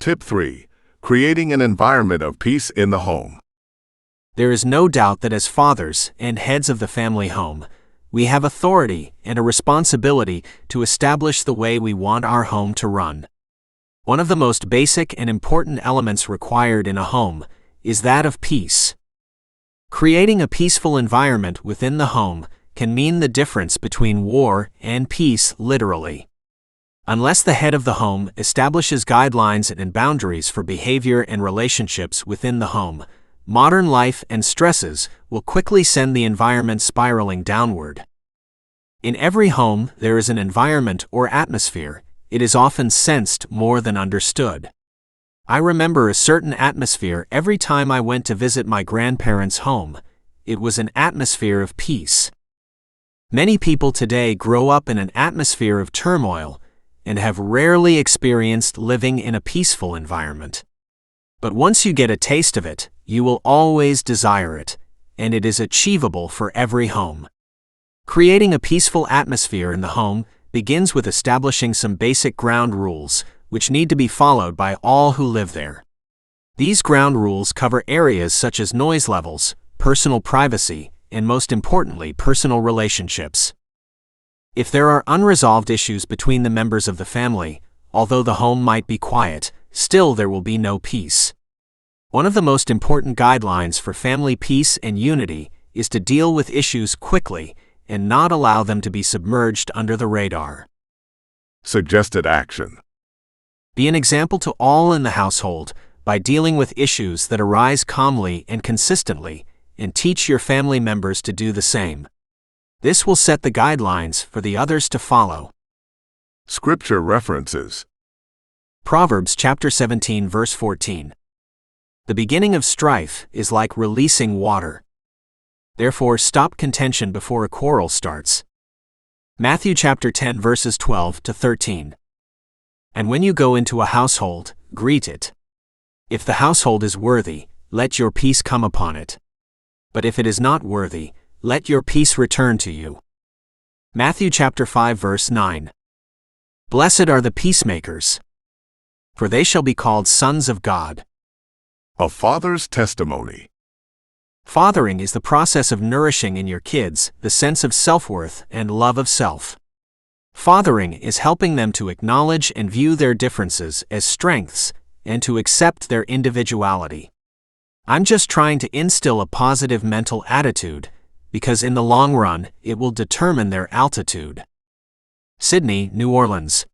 Tip 3. Creating an environment of peace in the home. There is no doubt that as fathers and heads of the family home, we have authority and a responsibility to establish the way we want our home to run. One of the most basic and important elements required in a home is that of peace. Creating a peaceful environment within the home can mean the difference between war and peace, literally. Unless the head of the home establishes guidelines and boundaries for behavior and relationships within the home, modern life and stresses will quickly send the environment spiraling downward. In every home, there is an environment or atmosphere. It is often sensed more than understood. I remember a certain atmosphere every time I went to visit my grandparents' home. It was an atmosphere of peace. Many people today grow up in an atmosphere of turmoil and have rarely experienced living in a peaceful environment. But once you get a taste of it, you will always desire it, and it is achievable for every home. Creating a peaceful atmosphere in the home begins with establishing some basic ground rules, which need to be followed by all who live there. These ground rules cover areas such as noise levels, personal privacy, and most importantly, personal relationships. If there are unresolved issues between the members of the family, although the home might be quiet, still there will be no peace. One of the most important guidelines for family peace and unity is to deal with issues quickly and not allow them to be submerged under the radar. Suggested action. Be an example to all in the household by dealing with issues that arise calmly and consistently, and teach your family members to do the same. This will set the guidelines for the others to follow. Scripture references. Proverbs chapter 17 verse 14. The beginning of strife is like releasing water. Therefore stop contention before a quarrel starts. Matthew chapter 10 verses 12 to 13. And when you go into a household, greet it. If the household is worthy, let your peace come upon it. But if it is not worthy, let your peace return to you. Matthew chapter 5 verse 9. Blessed are the peacemakers, for they shall be called sons of God. A father's testimony. Fathering is the process of nourishing in your kids the sense of self-worth and love of self. Fathering is helping them to acknowledge and view their differences as strengths and to accept their individuality. I'm just trying to instill a positive mental attitude, because in the long run, it will determine their altitude. Sydney, New Orleans.